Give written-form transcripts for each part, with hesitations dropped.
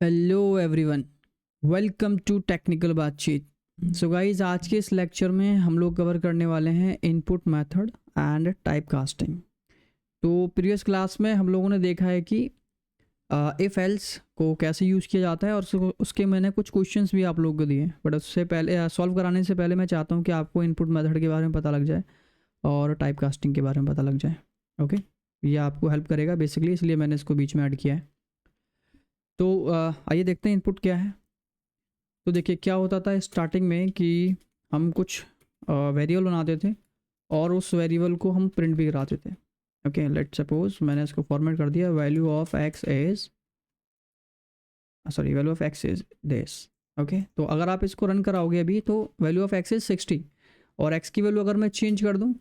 Hello everyone, welcome to technical बातचीत। So guys, आज के इस लेक्चर में हम लोग कवर करने वाले हैं input method and type casting. तो प्रीवियस क्लास में हम लोगों ने देखा है कि इफ़ एल्स को कैसे यूज़ किया जाता है और उसके मैंने कुछ क्वेश्चंस भी आप लोगों को दिए, बट उससे पहले सॉल्व कराने से पहले मैं चाहता हूँ कि आपको इनपुट मेथड के बारे में पता लग जाए और टाइप कास्टिंग के बारे में पता लग जाए। ओके, ये आपको हेल्प करेगा बेसिकली, इसलिए मैंने इसको बीच में ऐड किया है। तो आइए देखते हैं इनपुट क्या है। तो देखिए क्या होता था स्टार्टिंग में कि हम कुछ वेरिएबल बनाते थे और उस वेरिएबल को हम प्रिंट भी कराते थे। ओके, लेट सपोज मैंने इसको फॉर्मेट कर दिया, value of x is value of x is this. Okay, तो अगर आप इसको रन कराओगे अभी तो वैल्यू ऑफ एक्स इज 60 और एक्स की वैल्यू अगर मैं चेंज कर दूँ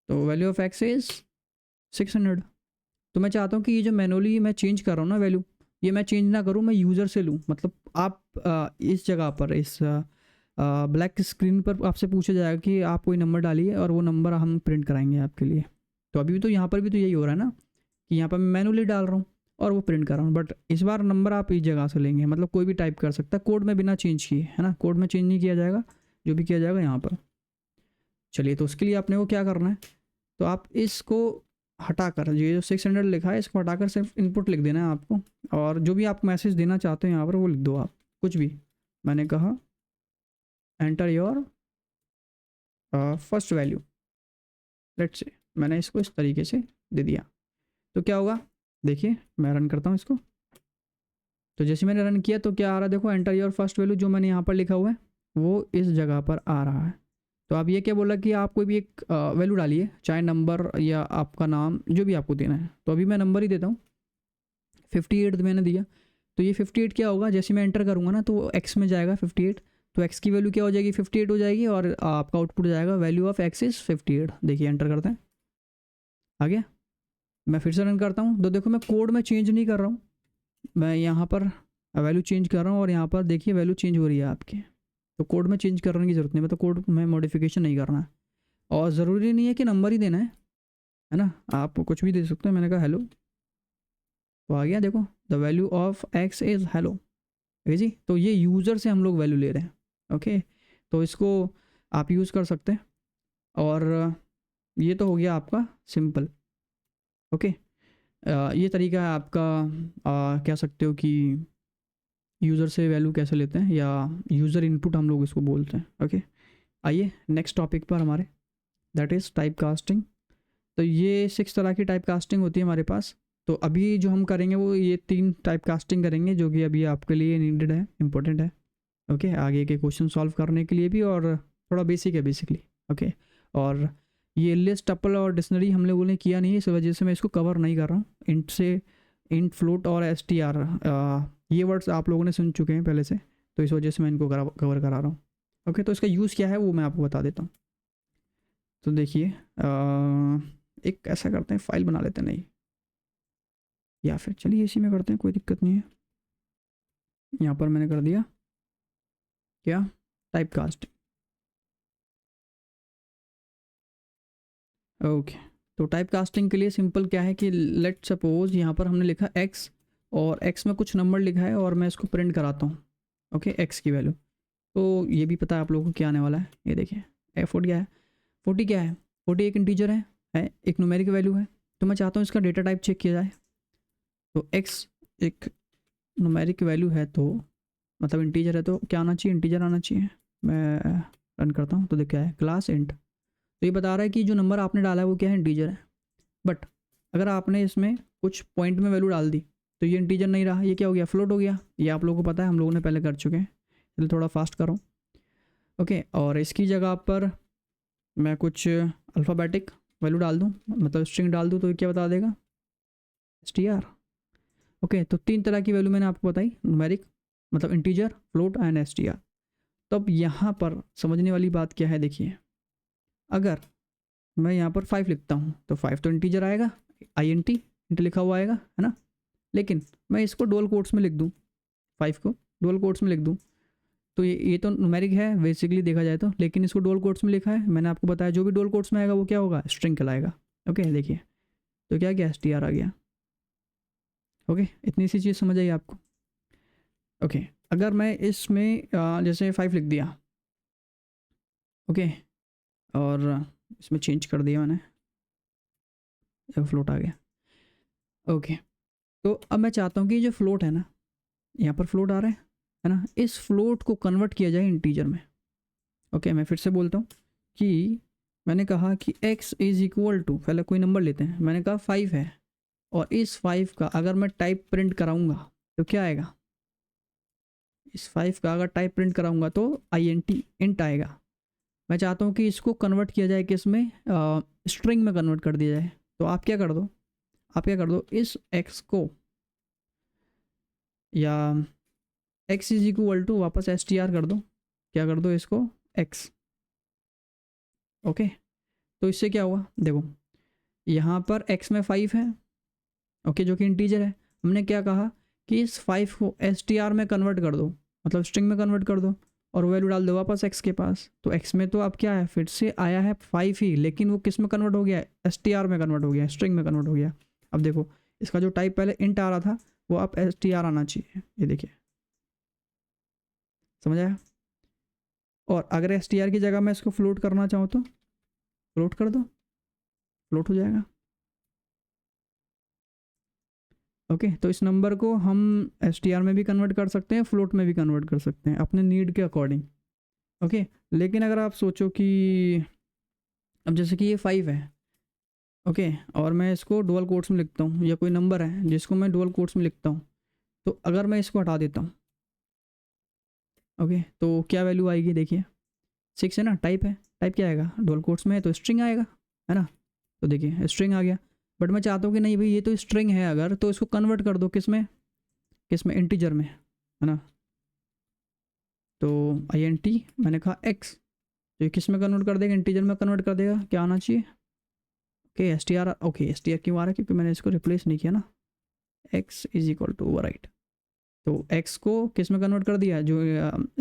तो वैल्यू ऑफ एक्स इज 600। तो मैं चाहता हूँ कि ये जो मैनुअली मैं चेंज कर रहा हूँ ना वैल्यू, ये मैं चेंज ना करूँ, मैं यूज़र से लूँ। मतलब आप इस जगह पर इस ब्लैक स्क्रीन पर आपसे पूछा जाएगा कि आप कोई नंबर डालिए और वो नंबर हम प्रिंट कराएंगे आपके लिए। तो अभी भी तो यहाँ पर भी तो यही हो रहा है ना कि यहाँ पर मैं मैनुअली डाल रहा हूँ और वो प्रिंट कर रहा हूँ, बट इस बार नंबर आप इस जगह से लेंगे। मतलब कोई भी टाइप कर सकता है कोड में बिना चेंज किए, है ना। कोड में चेंज नहीं किया जाएगा, जो भी किया जाएगा यहाँ पर। चलिए, तो उसके लिए आपने को क्या करना है, तो आप इसको हटाकर ये जो 600 लिखा है इसको हटाकर सिर्फ इनपुट लिख देना है आपको, और जो भी आप मैसेज देना चाहते हो यहाँ पर वो लिख दो आप, कुछ भी। मैंने कहा enter your first value, let's say मैंने इसको इस तरीके से दे दिया। तो क्या होगा, देखिए मैं रन करता हूँ इसको। तो जैसे मैंने रन किया तो क्या आ रहा है, देखो एंटर योर फर्स्ट वैल्यू जो मैंने यहाँ पर लिखा हुआ है वो इस जगह पर आ रहा है। तो अब ये क्या बोला कि आप कोई भी एक वैल्यू डालिए, चाहे नंबर या आपका नाम, जो भी आपको देना है। तो अभी मैं नंबर ही देता हूँ, 58 मैंने दिया। तो ये 58 क्या होगा, जैसे मैं एंटर करूँगा ना तो एक्स में जाएगा 58। तो एक्स की वैल्यू क्या हो जाएगी, 58 हो जाएगी, और आपका आउटपुट जाएगा वैल्यू ऑफ एक्स इज़ 58। देखिए एंटर करते हैं, आ गया। मैं फिर से रन करता हूँ तो देखो मैं कोड में चेंज नहीं कर रहा हूँ, मैं यहाँ पर वैल्यू चेंज कर रहा हूँ और यहाँ पर देखिए वैल्यू चेंज हो रही है आपकी। तो कोड में चेंज करने की ज़रूरत नहीं, मतलब कोड में मॉडिफिकेशन नहीं करना है। और ज़रूरी नहीं है कि नंबर ही देना है ना, आप कुछ भी दे सकते हैं। मैंने कहा हेलो, तो आ गया देखो, the value of X is hello. Okay जी, तो ये यूज़र से हम लोग वैल्यू ले रहे हैं। ओके, तो इसको आप यूज़ कर सकते हैं। और ये तो हो गया आपका सिंपल। ओके, ये तरीका है आपका, कह सकते हो कि यूज़र से वैल्यू कैसे लेते हैं, या यूज़र इनपुट हम लोग इसको बोलते हैं। ओके, आइए नेक्स्ट टॉपिक पर हमारे, दैट इज़ टाइप कास्टिंग। तो ये 6 तरह की टाइप कास्टिंग होती है हमारे पास। तो अभी जो हम करेंगे वो ये 3 टाइप कास्टिंग करेंगे, जो कि अभी आपके लिए नीडेड है, इंपॉर्टेंट है। ओके, आगे के क्वेश्चन सॉल्व करने के लिए भी, और थोड़ा बेसिक है बेसिकली। ओके, और ये लिस्ट, टपल और डिक्शनरी हम लोगों ने किया नहीं है, इस वजह से मैं इसको कवर नहीं कर रहा हूँ। इंट से इंट, फ्लोट और str, ये वर्ड्स आप लोगों ने सुन चुके हैं पहले से, तो इस वजह से मैं इनको कवर करा रहा हूँ। ओके, तो इसका यूज़ क्या है वो मैं आपको बता देता हूँ। तो देखिए, एक ऐसा करते हैं, फाइल बना लेते हैं, नहीं या फिर चलिए इसी में करते हैं, कोई दिक्कत नहीं है। यहाँ पर मैंने कर दिया क्या, टाइप कास्ट। ओके, तो टाइप कास्टिंग के लिए सिंपल क्या है कि लेट सपोज यहाँ पर हमने लिखा एक्स, और एक्स में कुछ नंबर लिखा है और मैं इसको प्रिंट कराता हूँ। ओके, एक्स की वैल्यू, तो ये भी पता है आप लोगों को क्या आने वाला है। ये देखिए F40 क्या है, 40 क्या है, 40 एक इंटीजर है, एक न्यूमेरिक वैल्यू है। तो मैं चाहता हूँ इसका डेटा टाइप चेक किया जाए। तो एक्स एक न्यूमेरिक वैल्यू है, तो मतलब इंटीजर है, तो क्या आना चाहिए, इंटीजर आना चाहिए। मैं रन करता हूँ तो देख क्या है, क्लास इंट। तो ये बता रहा है कि जो नंबर आपने डाला है वो क्या है, इंटीजर है। बट अगर आपने इसमें कुछ पॉइंट में वैल्यू डाल दी तो ये इंटीजर नहीं रहा, ये क्या हो गया, फ्लोट हो गया। ये आप लोगों को पता है, हम लोगों ने पहले कर चुके हैं, इसलिए थोड़ा फास्ट करो। ओके, और इसकी जगह पर मैं कुछ अल्फ़ाबेटिक वैल्यू डाल दूँ, मतलब स्ट्रिंग डाल दूँ, तो ये क्या बता देगा, str। ओके, तो 3 तरह की वैल्यू मैंने आपको बताई, न्यूमेरिक मतलब इंटीजर, फ्लोट एंड str। तो अब यहाँ पर समझने वाली बात क्या है, देखिए अगर मैं यहाँ पर 5 लिखता हूँ तो 5 तो इंटीजर आएगा, INT इंट लिखा हुआ आएगा, है ना। लेकिन मैं इसको डबल कोट्स में लिख दूँ, 5 को डबल कोट्स में लिख दूँ, तो ये तो न्यूमेरिक है बेसिकली देखा जाए तो, लेकिन इसको डबल कोट्स में लिखा है। मैंने आपको बताया जो भी डबल कोट्स में आएगा वो क्या होगा, स्ट्रिंग कहलाएगा। ओके, देखिए तो क्या str आ गया। ओके, इतनी सी चीज़ समझ आई आपको। ओके अगर मैं इसमें जैसे 5 लिख दिया, ओके, और इसमें चेंज कर दिया मैंने, फ्लोट आ गया। ओके तो अब मैं चाहता हूँ कि जो फ्लोट है ना, यहाँ पर फ्लोट आ रहा है ना, इस फ्लोट को कन्वर्ट किया जाए इंटीजर में। ओके मैं फिर से बोलता हूँ कि मैंने कहा कि x इज़ इक्वल टू, पहले कोई नंबर लेते हैं, मैंने कहा 5 है, और इस 5 का अगर मैं टाइप प्रिंट कराऊंगा तो क्या आएगा, इस 5 का अगर टाइप प्रिंट कराऊंगा तो इंट आएगा। मैं चाहता हूँ कि इसको कन्वर्ट किया जाए किस में, स्ट्रिंग में कन्वर्ट कर दिया जाए। तो आप क्या कर दो, आप क्या कर दो, इस x को या x इज इक्वल टू वापस str कर दो, क्या कर दो इसको x। ओके तो इससे क्या हुआ, देखो यहाँ पर x में 5 है, ओके, जो कि इंटीजर है। हमने क्या कहा कि इस 5 को str में कन्वर्ट कर दो, मतलब स्ट्रिंग में कन्वर्ट कर दो, और वैल्यू डाल दो वापस x के पास। तो x में तो अब क्या है, फिर से आया है 5 ही, लेकिन वो किस में कन्वर्ट हो गया है, str में कन्वर्ट हो गया, स्ट्रिंग में कन्वर्ट हो गया। अब देखो इसका जो टाइप पहले इंट आ रहा था वो अब str आना चाहिए, ये देखिए, समझ आया। और अगर str की जगह मैं इसको फ्लोट करना चाहूँ तो फ्लोट कर दो, फ्लोट हो जाएगा। ओके तो इस नंबर को हम str में भी कन्वर्ट कर सकते हैं, फ्लोट में भी कन्वर्ट कर सकते हैं अपने नीड के अकॉर्डिंग। ओके लेकिन अगर आप सोचो कि अब जैसे कि ये 5 है, ओके, और मैं इसको डुअल कोट्स में लिखता हूँ, या कोई नंबर है जिसको मैं डुअल कोट्स में लिखता हूँ, तो अगर मैं इसको हटा देता हूँ, ओके, तो क्या वैल्यू आएगी, देखिए 6 है ना, टाइप है, टाइप क्या आएगा, डुअल कोट्स में है तो स्ट्रिंग आएगा, है ना। तो देखिए स्ट्रिंग आ गया, बट मैं चाहता हूँ कि नहीं भाई ये तो स्ट्रिंग है, अगर तो इसको कन्वर्ट कर दो किस में, किस में, इंटीजर में, है ना। तो मैंने कहा x, तो ये किस में कन्वर्ट कर देगा, इंटीजर में कन्वर्ट कर देगा, क्या आना चाहिए, ओके str। ओके str क्यों आ रहा है, क्योंकि मैंने इसको रिप्लेस नहीं किया ना, x is equal to overwrite. तो x को किस में कन्वर्ट कर दिया, जो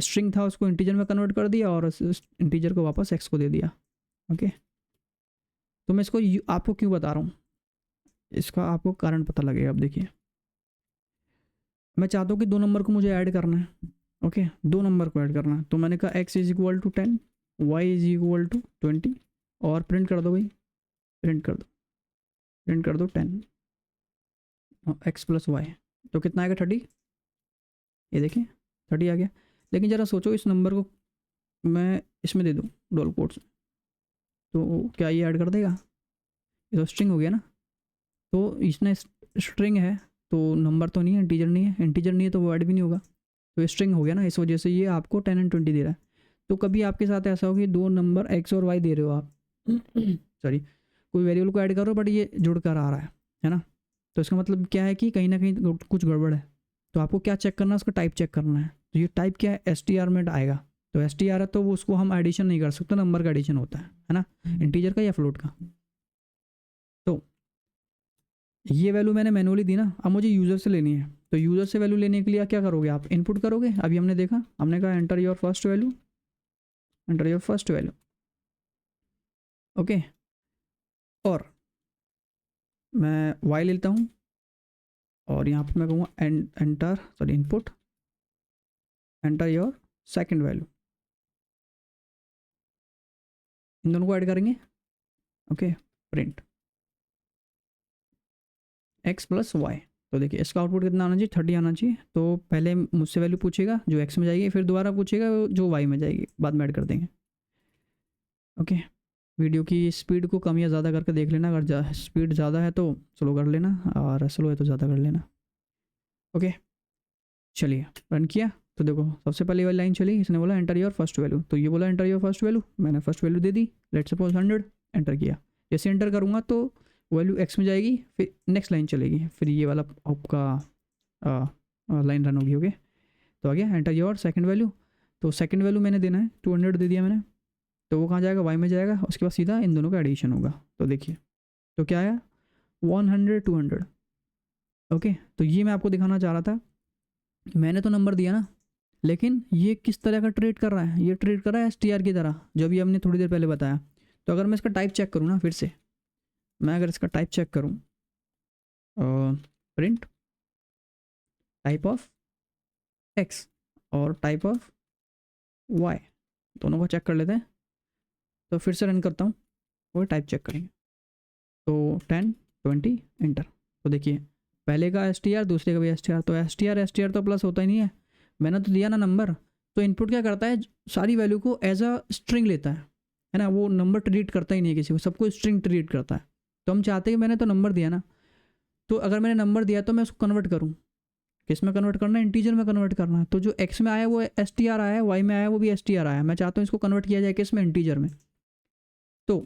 स्ट्रिंग था उसको इंटीजर में कन्वर्ट कर दिया, और इंटीजर को वापस x को दे दिया। ओके तो मैं इसको आपको क्यों बता रहा हूँ, इसका आपको कारण पता लगेगा। अब देखिए मैं चाहता हूँ कि 2 नंबर को मुझे ऐड करना है, ओके, 2 नंबर को ऐड करना है, तो मैंने कहा x is equal to 10, y is equal to 20, और प्रिंट कर दो भाई, प्रिंट कर दो, प्रिंट कर दो 10 x प्लस वाई, तो कितना आएगा 30, ये देखिए 30 आ गया। लेकिन ज़रा सोचो इस नंबर को मैं इसमें दे दूँ डबल कोट्स, तो क्या ये ऐड कर देगा, ये तो स्ट्रिंग हो गया ना। तो इसने स्ट्रिंग है तो नंबर तो नहीं है, इंटीजर नहीं है, इंटीजर नहीं है तो वो ऐड भी नहीं होगा, तो स्ट्रिंग हो गया ना, इस वजह से ये आपको 10 एंड 20 दे रहा है। तो कभी आपके साथ ऐसा हो कि 2 नंबर x और y दे रहे हो आप सॉरी, कोई वेरिएबल को ऐड करो बट ये जुड़ कर आ रहा है ना, तो इसका मतलब क्या है कि कहीं ना कहीं कुछ गड़बड़ है। तो आपको क्या चेक करना है, उसका टाइप चेक करना है। तो ये टाइप क्या है, str में आएगा, तो str है तो वो उसको हम एडिशन नहीं कर सकते, नंबर का एडिशन होता है ना, इंटीजर का या फ्लोट का। तो ये वैल्यू मैंने मैनुअली दी ना, अब मुझे यूज़र से लेनी है, तो यूज़र से वैल्यू लेने के लिए क्या करोगे, आप इनपुट करोगे। अभी हमने देखा, हमने कहा enter your first value, enter your first value, okay, और मैं y लेता हूँ, और यहाँ पर मैं कहूँगा enter sorry input enter your second value, इन दोनों को ऐड करेंगे, okay, print x plus Y. तो देखिए इसका आउटपुट कितना आना चाहिए, 30 आना चाहिए। तो पहले मुझसे वैल्यू पूछेगा जो x में जाएगी, फिर दोबारा पूछेगा जो y में जाएगी, बाद में ऐड कर देंगे। ओके वीडियो की स्पीड को कम या ज़्यादा करके देख लेना, अगर स्पीड ज़्यादा है तो स्लो कर लेना, और स्लो है तो ज़्यादा कर लेना। ओके चलिए रन किया, तो देखो सबसे पहले वाली लाइन चली, इसने बोला एंटर योर फर्स्ट वैल्यू, तो ये बोला एंटर योर फर्स्ट वैल्यू, मैंने first value they the, let's suppose 100, enter किया। जैसे एंटर करूँगा तो वैल्यू x में जाएगी, फिर नेक्स्ट लाइन चलेगी, फिर ये वाला आपका लाइन रन होगी। ओके तो आ गया एंटर योर सेकंड वैल्यू, तो सेकंड वैल्यू मैंने देना है 200 दे दिया मैंने, तो वो कहाँ जाएगा, y में जाएगा, उसके बाद सीधा इन दोनों का एडिशन होगा। तो देखिए तो क्या आया 100 200। ओके तो ये मैं आपको दिखाना चाह रहा था, मैंने तो नंबर दिया ना, लेकिन ये किस तरह का ट्रेड कर रहा है, ये ट्रेड कर रहा है str की तरह, जो भी हमने थोड़ी देर पहले बताया। तो अगर मैं इसका टाइप चेक करूँ ना, फिर से मैं अगर इसका टाइप चेक करूँ, प्रिंट टाइप ऑफ एक्स और टाइप ऑफ वाई, दोनों को चेक कर लेते हैं। तो फिर से रन करता हूँ, वो टाइप चेक करेंगे। तो 10 20 इंटर। तो देखिए पहले का STR, दूसरे का भी STR, तो STR तो प्लस होता ही नहीं है, मैंने तो दिया ना नंबर। तो इनपुट क्या करता है, सारी वैल्यू को एज अ स्ट्रिंग लेता है ना, वो नंबर ट्रीट करता ही नहीं है किसी को, सबको स्ट्रिंग ट्रीट करता है। तो हम चाहते हैं कि मैंने तो नंबर दिया ना, तो अगर मैंने नंबर दिया तो मैं उसको कन्वर्ट करूँ, किस में कन्वर्ट करना है, इंटीजर में कन्वर्ट करना है। तो जो एक्स में आया वो STR आया है, वाई में आया वो भी STR आया है, मैं चाहता हूँ इसको कन्वर्ट किया जाए किस में, इंटीजर में। तो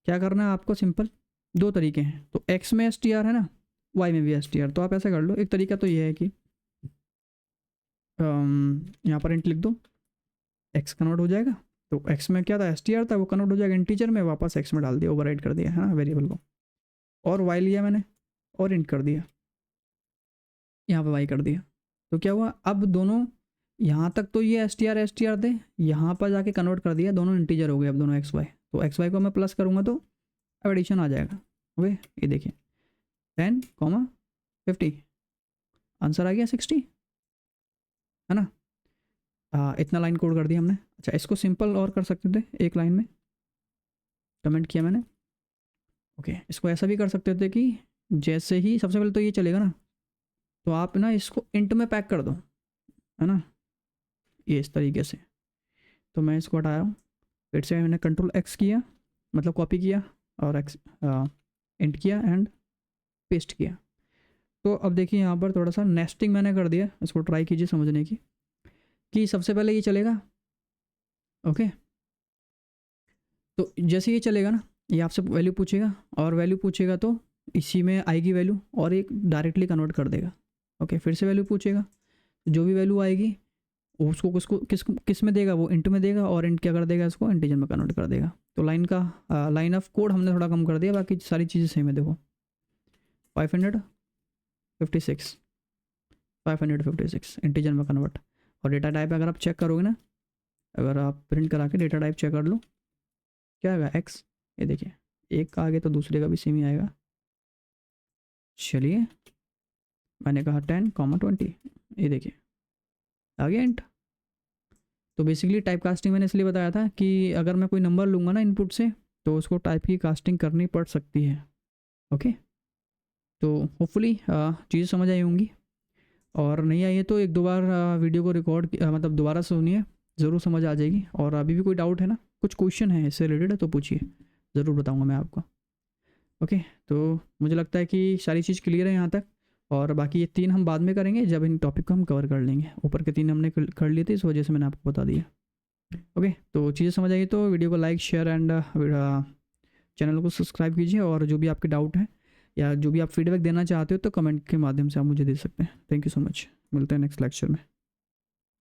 क्या करना है आपको, सिंपल दो तरीके हैं। तो एक्स में STR है ना, वाई में भी STR, तो आप ऐसा कर लो। एक तरीका तो ये है कि यहाँ पर इंट लिख दो, एक्स कन्वर्ट हो जाएगा। तो एक्स में क्या था, STR था, वो कन्वर्ट हो जाएगा इंटीजर में, वापस एक्स में डाल दिया, ओवरराइट कर दिया है ना वेरिएबल को। और वाई लिया मैंने और इंट कर दिया, यहाँ पे वाई कर दिया। तो क्या हुआ, अब दोनों यहाँ तक तो ये STR थे, यहाँ पर जाके कन्वर्ट कर दिया, दोनों इंटीजर हो गए अब दोनों XY। तो XY को मैं प्लस करूँगा तो अब एडिशन आ जाएगा। ओके ये देखिए 10 50, आंसर आ गया 60, है ना। इतना लाइन कोड कर दिया हमने। अच्छा इसको सिंपल और कर सकते थे, एक लाइन में कमेंट किया मैंने। ओके इसको ऐसा भी कर सकते थे कि जैसे ही सबसे पहले तो ये चलेगा ना, तो आप ना इसको इंट में पैक कर दो, है ना, ये इस तरीके से। तो मैं इसको हटा रहा हूँ, फिर से मैंने कंट्रोल X किया, मतलब कॉपी किया, और X इंट किया एंड पेस्ट किया। तो अब देखिए यहाँ पर थोड़ा सा नेस्टिंग मैंने कर दिया, इसको ट्राई कीजिए समझने की, कि सबसे पहले ये चलेगा। ओके तो जैसे ये चलेगा ना, ये आपसे वैल्यू पूछेगा, और वैल्यू पूछेगा तो इसी में आएगी वैल्यू, और एक डायरेक्टली कन्वर्ट कर देगा। ओके फिर से वैल्यू पूछेगा, जो भी वैल्यू आएगी उसको किस में देगा, वो इंट में देगा, और इंट क्या कर देगा, इसको इंटीजर में कन्वर्ट कर देगा। तो लाइन ऑफ कोड हमने थोड़ा कम कर दिया, बाकी सारी चीज़ें सेम है। देखो 556 इंटीजर में कन्वर्ट। और डेटा टाइप अगर आप चेक करोगे ना, अगर आप प्रिंट करा के डेटा टाइप चेक कर लो, क्या आएगा एक्स, ये देखिए एक का आगे तो दूसरे का भी सेम ही आएगा। चलिए मैंने कहा 10 20, ये देखिए आ गया इंट। तो बेसिकली टाइप कास्टिंग मैंने इसलिए बताया था कि अगर मैं कोई नंबर लूँगा ना इनपुट से, तो उसको टाइप की कास्टिंग करनी पड़ सकती है। ओके तो होपफुली चीज़ें समझ आई होंगी, और नहीं आई है तो एक दो बार वीडियो को रिकॉर्ड मतलब दोबारा सुनिए, ज़रूर समझ आ जाएगी। और अभी भी कोई डाउट है ना, कुछ क्वेश्चन है इससे रिलेटेड, तो पूछिए, ज़रूर बताऊँगा मैं आपको। ओके तो मुझे लगता है कि सारी चीज़ क्लियर है यहाँ तक, और बाकी ये 3 हम बाद में करेंगे जब इन टॉपिक को हम कवर कर लेंगे। ऊपर के 3 हमने कर लिए थे, इस वजह से मैंने आपको बता दिया। ओके तो चीज़ें समझ आई तो वीडियो को लाइक शेयर एंड चैनल को सब्सक्राइब कीजिए, और जो भी आपके डाउट है या जो भी आप फीडबैक देना चाहते हो तो कमेंट के माध्यम से आप मुझे दे सकते हैं। थैंक यू सो मच, मिलते हैं नेक्स्ट लेक्चर में।